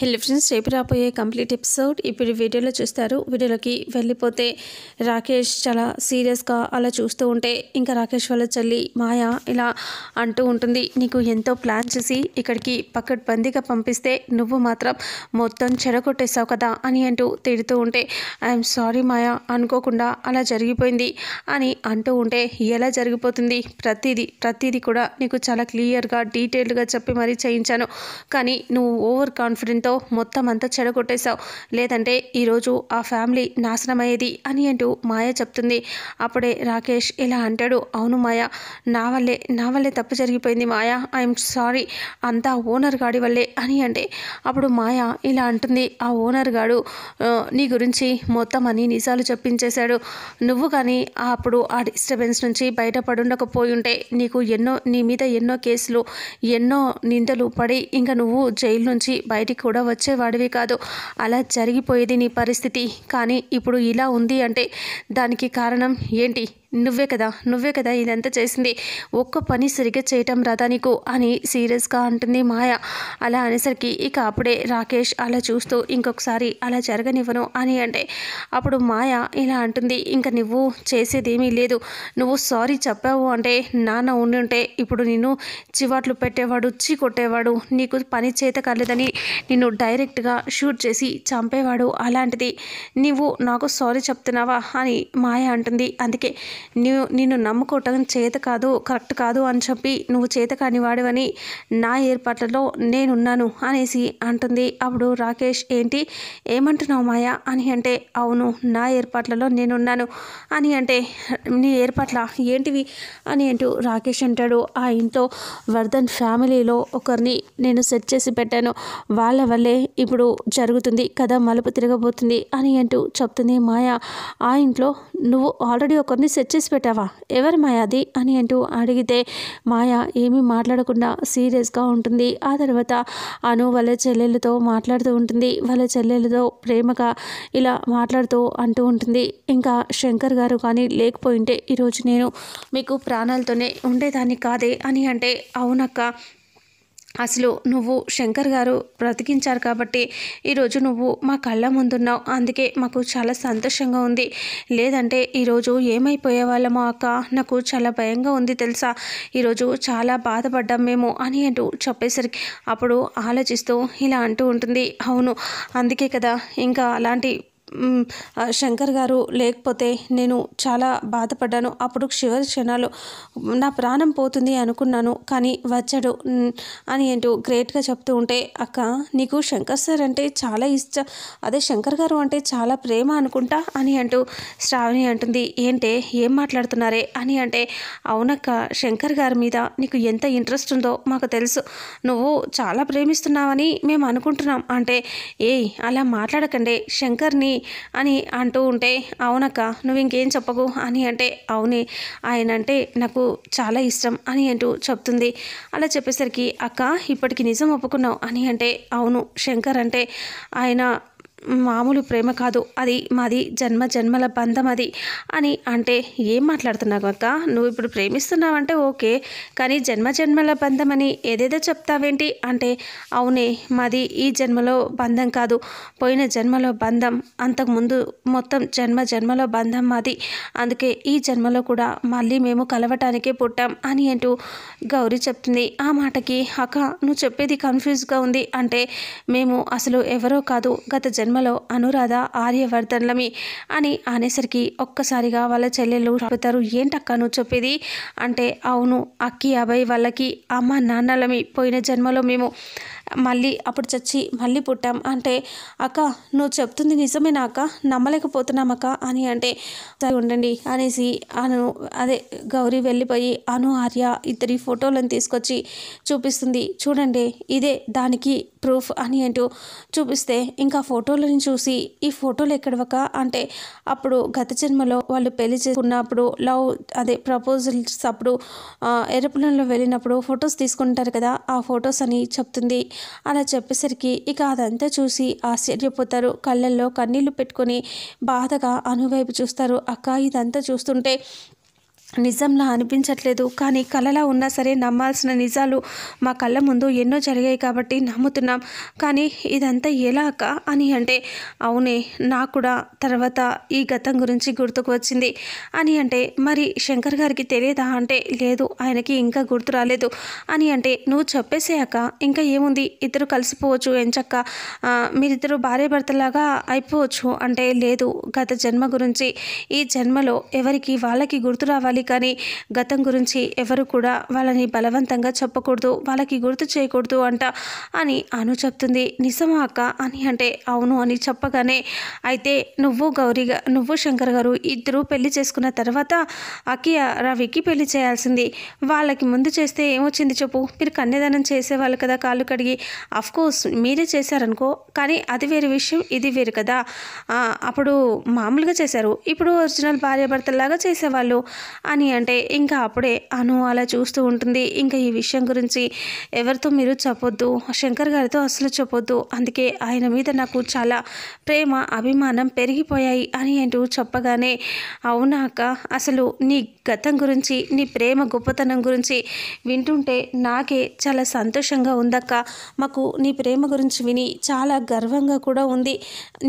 Hello friends, రేపు రాబోయే complete episode ఇప్పుడు వీడియోలో చూస్తారు. వీడియోలోకి వెళ్ళిపోతే రాకేష్ చాలా సీరియస్గా అలా చూస్తూ ఉంటే ఇంకా రాకేష్ వాళ్ళ చెల్లి మాయ ఇలా అంటూ ఉంటుంది, నీకు ఎంతో ప్లాన్ చేసి ఇక్కడికి పకడ్బందీగా పంపిస్తే నువ్వు మాత్రం మొత్తం చెడగొట్టేశావు కదా అని అంటూ తిడుతూ ఉంటే, ఐఎమ్ సారీ మాయ, అనుకోకుండా అలా జరిగిపోయింది అని అంటూ ఉంటే, ఎలా జరిగిపోతుంది, ప్రతిదీ కూడా నీకు చాలా క్లియర్గా డీటెయిల్డ్గా చెప్పి మరీ చేయించాను, కానీ నువ్వు ఓవర్ కాన్ఫిడెంట్తో మొత్తం అంతా చెడగొట్టేశావు, లేదంటే ఈరోజు ఆ ఫ్యామిలీ నాశనం అయ్యేది అని అంటూ మాయ చెప్తుంది. అప్పుడే రాకేష్ ఇలా అంటాడు, అవును మాయ, నా వల్లే తప్పు జరిగిపోయింది మాయ, ఐఎమ్ సారీ, అంతా ఓనర్ గాడి వల్లే అని అంటే, అప్పుడు మాయ ఇలా అంటుంది, ఆ ఓనర్ గాడు నీ గురించి మొత్తం అన్ని నిజాలు చెప్పించేశాడు, నువ్వు కానీ అప్పుడు ఆ డిస్టర్బెన్స్ నుంచి బయటపడుండకపోయి ఉంటే నీ మీద ఎన్నో కేసులు, ఎన్నో నిందలు పడి ఇంకా నువ్వు జైలు నుంచి బయటికి కూడా వచ్చేవాడివి కాదు, అలా జరిగిపోయేది నీ పరిస్థితి. కానీ ఇప్పుడు ఇలా ఉంది అంటే దానికి కారణం ఏంటి, నువ్వే కదా ఇదంతా చేసింది, ఒక్క పని సరిగ్గా చేయటం రాదా నీకు అని సీరియస్గా అంటుంది మాయ. అలా అనేసరికి ఇక అప్పుడే రాకేష్ అలా చూస్తూ ఇంకొకసారి అలా జరగనివ్వను అని అంటే, అప్పుడు మాయ ఇలా అంటుంది, ఇంకా నువ్వు చేసేదేమీ లేదు, నువ్వు సారీ చెప్పావు అంటే నాన్న ఉండి ఇప్పుడు నిన్ను చివాట్లు పెట్టేవాడు, కొట్టేవాడు, నీకు పని చేత కాలేదని నిన్ను డైరెక్ట్గా షూట్ చేసి చంపేవాడు, అలాంటిది నువ్వు నాకు సారీ చెప్తున్నావా అని మాయ అంటుంది. అందుకే నిన్ను నమ్ముకోవటం కరెక్ట్ కాదు అని చెప్పి నువ్వు చేత కాని వాడివని నా ఏర్పాట్లలో నేనున్నాను అనేసి అంటుంది. అప్పుడు రాకేష్, ఏంటి ఏమంటున్నావు మాయ అని అంటే, అవును నా ఏర్పాట్లలో నేనున్నాను అని అంటే, నీ ఏర్పాట్ల ఏంటివి అని అంటూ రాకేష్ అంటాడు, ఆ ఇంట్లో వర్ధన్ ఫ్యామిలీలో ఒకరిని నేను సెట్ చేసి పెట్టాను, వాళ్ళ వల్లే ఇప్పుడు జరుగుతుంది కదా, మలుపు తిరగబోతుంది అని అంటూ చెప్తుంది మాయ. ఆ ఇంట్లో నువ్వు ఆల్రెడీ ఒకరిని సెట్ చేసి పెట్టావా, ఎవరి మాయ అది అని అంటూ అడిగితే మాయ ఏమీ మాట్లాడకుండా సీరియస్గా ఉంటుంది. ఆ తర్వాత అను వాళ్ళ చెల్లెలతో మాట్లాడుతూ ఉంటుంది, వాళ్ళ చెల్లెలతో ప్రేమగా ఇలా మాట్లాడుతూ అంటూ ఉంటుంది, ఇంకా శంకర్ గారు కానీ లేకపోయింటే ఈరోజు నేను మీకు ప్రాణాలతోనే ఉండేదాన్ని కాదే అని అంటే, అవునక్క, అసలు నువ్వు శంకర్ గారు బ్రతికించారు కాబట్టి ఈరోజు నువ్వు మా కళ్ళ ముందున్నావు, అందుకే మాకు చాలా సంతోషంగా ఉంది, లేదంటే ఈరోజు ఏమైపోయేవాళ్ళమో అక్క, నాకు చాలా భయంగా ఉంది తెలుసా, ఈరోజు చాలా బాధపడ్డాం మేము అని అంటూ చెప్పేసరికి అప్పుడు ఆలోచిస్తూ ఇలా అంటూ ఉంటుంది, అవును అందుకే కదా, ఇంకా అలాంటి శంకర్ గారు లేకపోతే నేను చాలా బాధపడ్డాను, అప్పుడు చివరి క్షణాలు నా ప్రాణం పోతుంది అనుకున్నాను, కానీ వచ్చాడు అని అంటూ గ్రేట్గా చెప్తూ ఉంటే, అక్క నీకు శంకర్ సార్ అంటే చాలా ఇష్టం, అదే శంకర్ గారు అంటే చాలా ప్రేమ అనుకుంటా అని అంటూ శ్రావణి అంటుంది, ఏంటే ఏం మాట్లాడుతున్నారే అని అంటే, అవునక్క, శంకర్ గారి మీద నీకు ఎంత ఇంట్రెస్ట్ ఉందో మాకు తెలుసు, నువ్వు చాలా ప్రేమిస్తున్నావని మేము అనుకుంటున్నాం అంటే, అలా మాట్లాడకండి శంకర్ని అని అంటూ ఉంటే, అవునక్క నువ్వు ఇంకేం చెప్పకు అని అంటే, అవునే ఆయన అంటే నాకు చాలా ఇష్టం అని అంటూ చెప్తుంది. అలా చెప్పేసరికి అక్క ఇప్పటికి నిజం ఒప్పుకున్నావు అని అంటే, అవును శంకర్ అంటే ఆయన మామూలు ప్రేమ కాదు, అది మాది జన్మల బంధం అది అని అంటే, ఏం మాట్లాడుతున్నావు అక్క, నువ్వు ఇప్పుడు ప్రేమిస్తున్నావంటే ఓకే, కానీ జన్మల బంధం అని ఏదేదో చెప్తావేంటి అంటే, అవునే మాది ఈ జన్మలో బంధం కాదు, పోయిన జన్మలో బంధం, అంతకుముందు మొత్తం జన్మలో బంధం మాది, అందుకే ఈ జన్మలో కూడా మళ్ళీ మేము కలవటానికే పుట్టాం అని అంటూ గౌరీ చెప్తుంది. ఆ మాటకి అక్క నువ్వు చెప్పేది కన్ఫ్యూజ్గా ఉంది అంటే, మేము అసలు ఎవరో కాదు, గత జన్మలో అనురాధ ఆర్యవర్ధన్లమి అని అనేసరికి ఒక్కసారిగా వాళ్ళ చెల్లెళ్ళు చెబుతారు, ఏంటక్క నువ్వు చెప్పేది అంటే, అవును అక్కి అభయ్ వాళ్ళకి అమ్మ నాన్నలమి, పోయిన జన్మలో మేము మళ్ళీ అప్పుడు చచ్చి మళ్ళీ పుట్టాం అంటే, అక్క నువ్వు చెప్తుంది నిజమేనా అక్క, నమ్మలేకపోతున్నామక్క అని అంటే, ఉండండి అనేసి అదే గౌరీ వెళ్ళిపోయి అను ఆర్య ఇద్దరి ఫోటోలను తీసుకొచ్చి చూపిస్తుంది, చూడండి ఇదే దానికి ప్రూఫ్ అని అంటూ చూపిస్తే, ఇంకా ఫోటోలను చూసి ఈ ఫోటోలు ఎక్కడవక అంటే, అప్పుడు గత జన్మలో వాళ్ళు పెళ్లి చేసుకున్నప్పుడు ప్రపోజల్స్ అప్పుడు ఏరోప్లేన్లో వెళ్ళినప్పుడు ఫొటోస్ తీసుకుంటారు కదా, ఆ ఫొటోస్ అని చెప్తుంది. అలా చెప్పేసరికి ఇక అదంతా చూసి ఆశ్చర్యపోతారు, కళ్ళల్లో కన్నీళ్లు పెట్టుకొని బాధగా అనువైపు చూస్తారు. అక్క ఇదంతా చూస్తుంటే నిజంలా అనిపించట్లేదు, కానీ కలలా ఉన్నా సరే నమ్మాల్సిన నిజాలు మా కళ్ళ ముందు ఎన్నో జరిగాయి కాబట్టి నమ్ముతున్నాం. కానీ ఇదంతా ఎలా అక్క అని అంటే, అవునే నాకు కూడా తర్వాత ఈ గతం గురించి గుర్తుకు వచ్చింది అని అంటే, మరి శంకర్ గారికి తెలియదా అంటే, లేదు ఆయనకి ఇంకా గుర్తు రాలేదు అని అంటే, నువ్వు చెప్పేసేయక్క ఇంకా ఏముంది, ఇద్దరు కలిసిపోవచ్చు ఎంచక్క, మీరిద్దరు భార్య భర్తలాగా అయిపోవచ్చు అంటే, లేదు గత జన్మ గురించి ఈ జన్మలో ఎవరికి వాళ్ళకి గుర్తు రావాలి, కానీ గతం గురించి ఎవరు కూడా వాళ్ళని బలవంతంగా చెప్పకూడదు, వాళ్ళకి గుర్తు చేయకూడదు అంట అని అను చెప్తుంది. నిజమా అక్క అని అంటే, అవును అని చెప్పగానే, అయితే నువ్వు శంకర్ గారు ఇద్దరు పెళ్లి చేసుకున్న తర్వాత అకియ రవికి పెళ్లి చేయాల్సింది, వాళ్ళకి ముందు చేస్తే ఏమొచ్చింది చెప్పు, మీరు కన్యాదానం చేసేవాళ్ళు కదా కాళ్ళు కడిగి, కోర్స్ మీరే చేశారనుకో, కానీ అది వేరే విషయం, ఇది వేరు కదా, అప్పుడు మామూలుగా చేశారు, ఇప్పుడు ఒరిజినల్ భార్యాభర్తల్లాగా చేసేవాళ్ళు అని అంటే, ఇంకా అప్పుడే అను అలా చూస్తూ ఉంటుంది. ఇంకా ఈ విషయం గురించి ఎవరితో మీరు చెప్పొద్దు, శంకర్ గారితో అసలు చెప్పొద్దు, అందుకే ఆయన మీద నాకు చాలా ప్రేమ అభిమానం పెరిగిపోయాయి అని అంటూ చెప్పగానే, అవునా అక్క, అసలు నీ గతం గురించి నీ ప్రేమ గొప్పతనం గురించి వింటుంటే నాకే చాలా సంతోషంగా ఉందక్క, మాకు నీ ప్రేమ గురించి విని చాలా గర్వంగా కూడా ఉంది,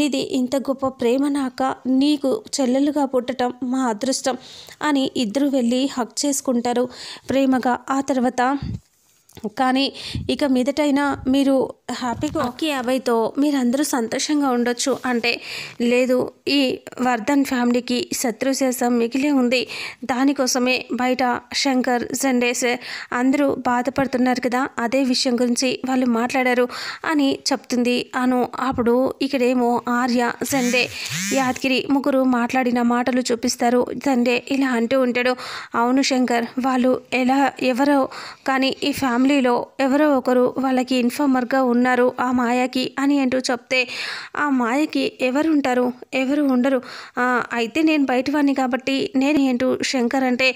నీది ఇంత గొప్ప ప్రేమ నాక, నీకు చెల్లెలుగా పుట్టడం మా అదృష్టం అని ఇద్దరు వెళ్ళి హక్ చేసుకుంటారు ప్రేమగా. ఆ తర్వాత కానీ ఇక మీదటైనా మీరు హ్యాపీగా అక్కి అబ్బాయితో మీరందరూ సంతోషంగా ఉండొచ్చు అంటే, లేదు ఈ వర్ధన్ ఫ్యామిలీకి శత్రుశేషం మిగిలే ఉంది, దానికోసమే బయట శంకర్ జెండేస్ అందరూ బాధపడుతున్నారు కదా, అదే విషయం గురించి వాళ్ళు మాట్లాడారు అని చెప్తుంది అను. అప్పుడు ఇక్కడేమో ఆర్య జెండే యాదగిరి ముగ్గురు మాట్లాడిన మాటలు చూపిస్తారు. జెండే ఇలా అంటూ ఉంటాడు, అవును శంకర్, వాళ్ళు ఎవరో కానీ ఈ ఫ్యామిలీలో ఎవరో ఒకరు వాళ్ళకి ఇన్ఫార్మర్గా ఉన్నారు ఆ మాయకి అని అంటూ చెప్తే, ఆ మాయకి ఎవరు ఉంటారు, ఎవరు ఉండరు, అయితే నేను బయటవాడిని కాబట్టి నేను ఏంటూ శంకర్ అంటే,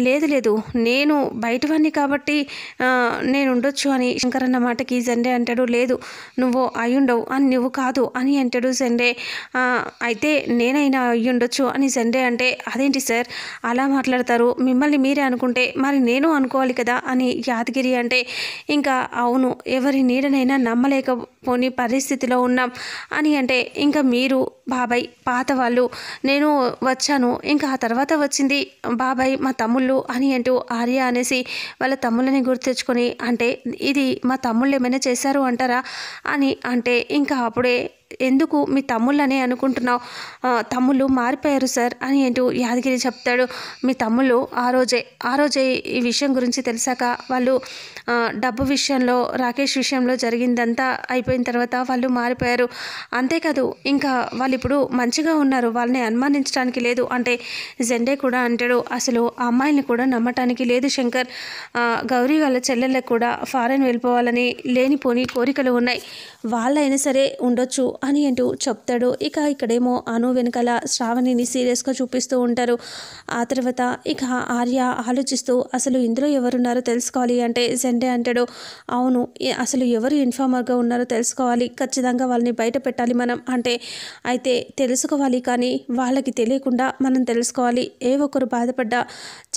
లేదు నేను బయటవాడిని కాబట్టి నేను ఉండొచ్చు అని శంకర్ అన్న మాటకి జెండే అంటాడు, లేదు నువ్వు అయ్యుండవు అని, నువ్వు కాదు అని అంటాడు జెండే. అయితే నేనైనా అయ్యుండొచ్చు అని జెండే అంటే, అదేంటి సార్ అలా మాట్లాడతారు, మిమ్మల్ని మీరే అనుకుంటే మరి నేను అనుకోవాలి కదా అని యాదగిరి అంటే, ఇంకా అవును ఎవరి నీడనైనా నమ్మలేకపోని పరిస్థితిలో ఉన్నాం అని అంటే, ఇంకా మీరు బాబాయ్ పాత వాళ్ళు నేను వచ్చాను, ఇంకా ఆ తర్వాత వచ్చింది బాబాయ్ మా తమ్ముళ్ళు అని అంటూ ఆర్య అనేసి వాళ్ళ తమ్ముళ్ళని గుర్తు తెచ్చుకొని అంటే, ఇది మా తమ్ముళ్ళు ఏమైనా చేశారు అంటారా అని అంటే, ఇంకా అప్పుడే ఎందుకు మీ తమ్ముళ్ళనే అనుకుంటున్నావు, తమ్ముళ్ళు మారిపోయారు సార్ అని అంటూ యాదగిరి చెప్తాడు. మీ తమ్ముళ్ళు ఆ రోజే ఈ విషయం గురించి తెలిసాక వాళ్ళు డబ్బు విషయంలో రాకేష్ విషయంలో జరిగిందంతా అయిపోయిన తర్వాత వాళ్ళు మారిపోయారు, అంతేకాదు ఇంకా వాళ్ళు ఇప్పుడు మంచిగా ఉన్నారు, వాళ్ళని అనుమానించడానికి లేదు అంటే జెండే కూడా అంటాడు, అసలు ఆ అమ్మాయిని కూడా నమ్మటానికి లేదు శంకర్, గౌరీ వాళ్ళ చెల్లెళ్ళకు కూడా ఫారెన్ వెళ్ళిపోవాలని లేనిపోని కోరికలు ఉన్నాయి, వాళ్ళైనా సరే ఉండొచ్చు అని అంటూ చెప్తాడు. ఇక ఇక్కడేమో అను వెనకాల శ్రావణిని సీరియస్గా చూపిస్తూ ఉంటారు. ఆ తర్వాత ఇక ఆర్య ఆలోచిస్తూ అసలు ఇందులో ఎవరున్నారో తెలుసుకోవాలి అంటే జెండే అంటాడు, అవును అసలు ఎవరు ఇన్ఫార్మర్గా ఉన్నారో తెలుసుకోవాలి, ఖచ్చితంగా వాళ్ళని బయట పెట్టాలి మనం అంటే, అయితే తెలుసుకోవాలి కానీ వాళ్ళకి తెలియకుండా మనం తెలుసుకోవాలి, ఏ ఒక్కరు బాధపడ్డా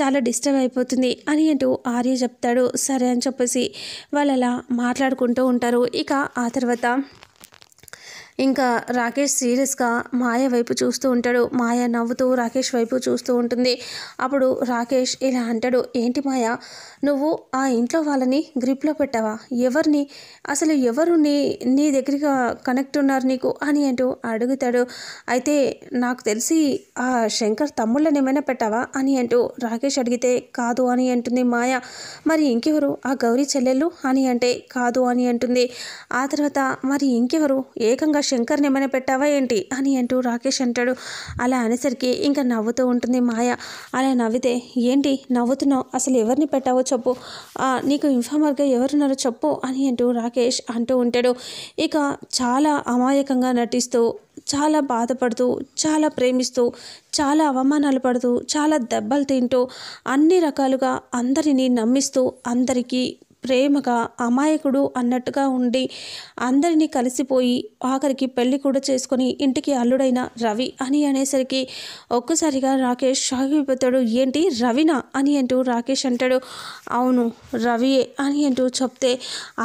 చాలా డిస్టర్బ్ అయిపోతుంది అని అంటూ ఆర్య చెప్తాడు. సరే అని చెప్పేసి వాళ్ళు అలా మాట్లాడుకుంటూ ఉంటారు. ఇక ఆ తర్వాత ఇంకా రాకేష్ సీరియస్గా మాయ వైపు చూస్తూ ఉంటాడు. మాయ నవ్వుతూ రాకేష్ వైపు చూస్తూ ఉంటుంది. అప్పుడు రాకేష్ ఇలా అంటాడు, ఏంటి మాయ నువ్వు ఆ ఇంట్లో వాళ్ళని గ్రిప్లో పెట్టావా, ఎవరిని అసలు ఎవరు నీ దగ్గరగా కనెక్ట్ ఉన్నారు నీకు అని అంటూ అడుగుతాడు. అయితే నాకు తెలిసి ఆ శంకర్ తమ్ముళ్ళని ఏమైనా పెట్టావా అని అంటూ రాకేష్ అడిగితే కాదు అని అంటుంది మాయ. మరి ఇంకెవరు, ఆ గౌరీ చెల్లెళ్ళు అని అంటే కాదు అని అంటుంది. ఆ తర్వాత మరి ఇంకెవరు, ఏకంగా శంకర్ని ఏమైనా పెట్టావా ఏంటి అని అంటూ రాకేష్ అంటాడు. అలా అనేసరికి ఇంకా నవ్వుతూ ఉంటుంది మాయ. అలా నవ్వితే ఏంటి నవ్వుతున్నావు, అసలు ఎవరిని పెట్టావో చెప్పు, నీకు ఇన్ఫార్మర్గా ఎవరున్నారో చెప్పు అని అంటూ రాకేష్ అంటూ ఉంటాడు. ఇక చాలా అమాయకంగా నటిస్తూ, చాలా బాధపడుతూ, చాలా ప్రేమిస్తూ, చాలా అవమానాలు పడుతూ, చాలా దెబ్బలు తింటూ, అన్ని రకాలుగా అందరినీ నమ్మిస్తూ, అందరికీ ప్రేమగా అమాయకుడు అన్నట్టుగా ఉండి అందరినీ కలిసిపోయి ఆఖరికి పెళ్లి కూడా చేసుకొని ఇంటికి అల్లుడైన రవి అని అనేసరికి ఒక్కసారిగా రాకేష్ షాక్ అయిపోతాడు. ఏంటి రవినా అని అంటూ రాకేష్ అంటాడు. అవును రవియే అని అంటూ చెప్తే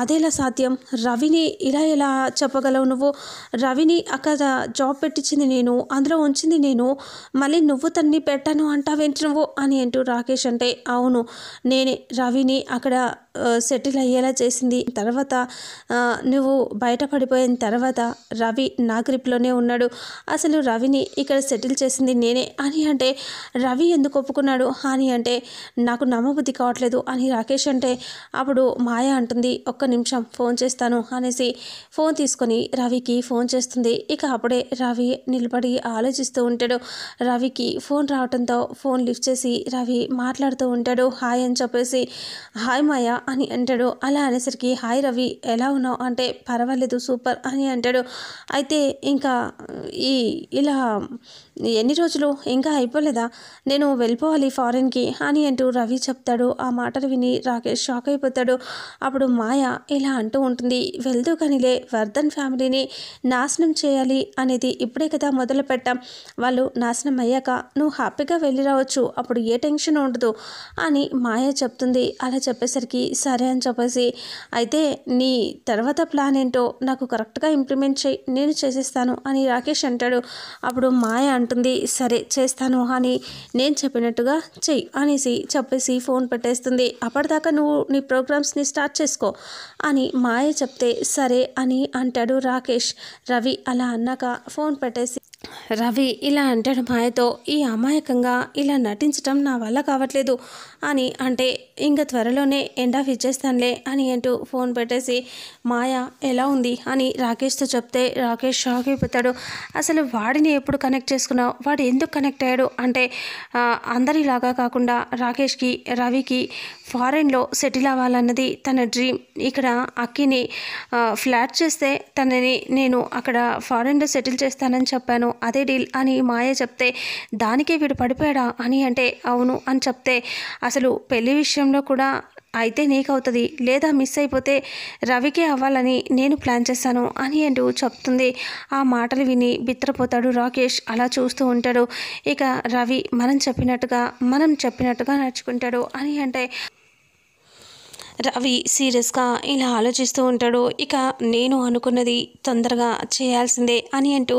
అదేలా సాధ్యం, రవిని ఇలా ఎలా చెప్పగలవు నువ్వు, రవిని అక్కడ జాబ్ పెట్టించింది నేను, అందులో ఉంచింది నేను, మళ్ళీ నువ్వు తన్ని పెట్టాను అంటావేంటి నువ్వు అని అంటూ రాకేష్ అంటే అవును నేనే రవిని అక్కడ సెటిల్ అయ్యేలా చేసింది. తర్వాత నువ్వు బయటపడిపోయిన తర్వాత రవి నా గ్రిప్లోనే ఉన్నాడు, అసలు రవిని ఇక్కడ సెటిల్ చేసింది నేనే అని అంటే రవి ఎందుకు ఒప్పుకున్నాడు అని అంటే నాకు నమ్మబుద్ధి కావట్లేదు అని రాకేష్ అంటే అప్పుడు మాయ అంటుంది ఒక్క నిమిషం ఫోన్ చేస్తాను అనేసి ఫోన్ తీసుకొని రవికి ఫోన్ చేస్తుంది. ఇక అప్పుడే రవి నిలబడి ఆలోచిస్తూ ఉంటాడు. రవికి ఫోన్ రావడంతో ఫోన్ లిఫ్ట్ చేసి రవి మాట్లాడుతూ ఉంటాడు. హాయ్ అని చెప్పేసి హాయ్ మాయ అని అంటాడు. అలా అనేసరికి హాయ్ రవి ఎలా ఉన్నావు అంటే పర్వాలేదు సూపర్ అని అంటాడు. అయితే ఇంకా ఇలా ఎన్ని రోజులు ఇంకా అయిపోలేదా, నేను వెళ్ళిపోవాలి ఫారెన్కి అని అంటూ రవి చెప్తాడు. ఆ మాటలు విని రాకేష్ షాక్ అయిపోతాడు. అప్పుడు మాయ ఇలా అంటూ ఉంటుంది, వెళ్తూ కనిలే వర్ధన్ ఫ్యామిలీని నాశనం చేయాలి అనేది ఇప్పుడే కదా మొదలు పెట్టాం, వాళ్ళు నాశనం అయ్యాక నువ్వు హ్యాపీగా వెళ్ళి రావచ్చు, అప్పుడు ఏ టెన్షన్ ఉండదు అని మాయ చెప్తుంది. అలా చెప్పేసరికి సరే అని చెప్పేసి అయితే నీ తర్వాత ప్లాన్ ఏంటో నాకు కరెక్ట్గా ఇంప్లిమెంట్ చేయి, నేను చేసేస్తాను అని రాకేష్ అంటాడు. అప్పుడు మాయ అంటుంది సరే చేస్తాను అని నేను చెప్పినట్టుగా చెయ్యి అనేసి చెప్పేసి ఫోన్ పెట్టేస్తుంది. అప్పటిదాకా నువ్వు నీ ప్రోగ్రామ్స్ని స్టార్ట్ చేసుకో అని మాయ చెప్తే సరే అని అంటాడు రాకేష్. రవి అలా అన్నాక ఫోన్ పెట్టేసి రవి ఇలా అంటాడు మాయతో, ఈ అమాయకంగా ఇలా నటించడం నా వల్ల కావట్లేదు అని అంటే ఇంకా త్వరలోనే ఎండ్ ఆఫ్ ఇచ్చేస్తానులే అని అంటూ ఫోన్ పెట్టేసి మాయ ఎలా ఉంది అని రాకేష్తో చెప్తే రాకేష్ షాక్ అయిపోతాడు. అసలు వాడిని ఎప్పుడు కనెక్ట్ చేసుకున్నావు, వాడు ఎందుకు కనెక్ట్ అయ్యాడు అంటే అందరిలాగా కాకుండా రాకేష్కి రవికి ఫారెన్లో సెటిల్ అవ్వాలన్నది తన డ్రీమ్. ఇక్కడ అక్కిని ఫ్లాట్ చేస్తే తనని నేను అక్కడ ఫారెన్లో సెటిల్ చేస్తానని చెప్పాను, అదే డీల్ అని మాయ చెప్తే దానికే వీడు పడిపోయాడా అని అంటే అవును అని చెప్తే అసలు పెళ్లి విషయంలో కూడా అయితే నీకు అవుతుంది, లేదా మిస్ అయిపోతే రవికే అవ్వాలని నేను ప్లాన్ చేశాను అని అంటూ చెప్తుంది. ఆ మాటలు విని బిత్తరపోతాడు రాకేష్. అలా చూస్తూ ఉంటాడు. ఇక రవి మనం చెప్పినట్టుగా నడుచుకుంటాడు అని అంటే రవి సీరియస్గా ఇలా ఆలోచిస్తూ ఉంటాడు. ఇక నేను అనుకున్నది తొందరగా చేయాల్సిందే అని అంటూ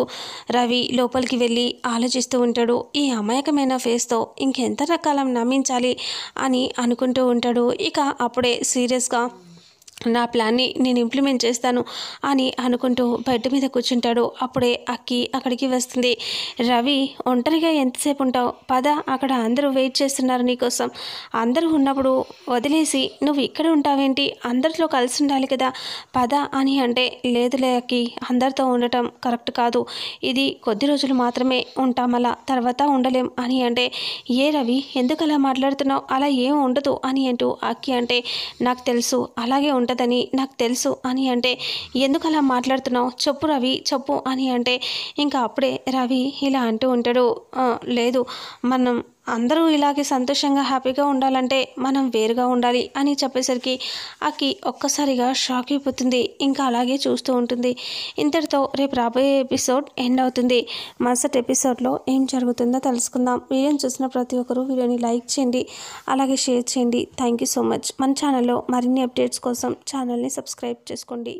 రవి లోపలికి వెళ్ళి ఆలోచిస్తూ ఉంటాడు. ఈ అమాయకమైన ఫేస్తో ఇంకెంత రకాలం నమ్మించాలి అని అనుకుంటూ ఉంటాడు. ఇక అప్పుడే సీరియస్గా నా ప్లాన్ని నేను ఇంప్లిమెంట్ చేస్తాను అని అనుకుంటూ బెడ్ మీద కూర్చుంటాడు. అప్పుడే అక్కి అక్కడికి వస్తుంది. రవి ఒంటరిగా ఎంతసేపు ఉంటావు, పద అక్కడ అందరూ వెయిట్ చేస్తున్నారు నీకోసం, అందరూ ఉన్నప్పుడు వదిలేసి నువ్వు ఇక్కడ ఉంటావేంటి, అందరిలో కలిసి ఉండాలి కదా పద అని అంటే లేదులే అక్కి అందరితో ఉండటం కరెక్ట్ కాదు, ఇది కొద్ది రోజులు మాత్రమే ఉంటాం, అలా తర్వాత ఉండలేం అని అంటే ఏ రవి ఎందుకు అలా మాట్లాడుతున్నావు, అలా ఏం ఉండదు అని అంటూ అక్కి అంటే నాకు తెలుసు అలాగే ఉంటుందని నాకు తెలుసు అని అంటే ఎందుకు అలా మాట్లాడుతున్నావు, చెప్పు రవి చెప్పు అని అంటే ఇంకా అప్పుడే రవి ఇలా అంటూ ఉంటాడు, లేదు మనం అందరూ ఇలాగే సంతోషంగా హ్యాపీగా ఉండాలంటే మనం వేరుగా ఉండాలి అని చెప్పేసరికి అక్కి ఒక్కసారిగా షాక్ అయిపోతుంది. ఇంకా అలాగే చూస్తూ ఉంటుంది. ఇంతటితో రేపు రాబోయే ఎపిసోడ్ ఎండ్ అవుతుంది. మరుసటి ఎపిసోడ్లో ఏం జరుగుతుందో తెలుసుకుందాం. వీడియోని చూసిన ప్రతి ఒక్కరూ వీడియోని లైక్ చేయండి, అలాగే షేర్ చేయండి. Thank you so much. మన ఛానల్లో మరిన్ని అప్డేట్స్ కోసం ఛానల్ని సబ్స్క్రైబ్ చేసుకోండి.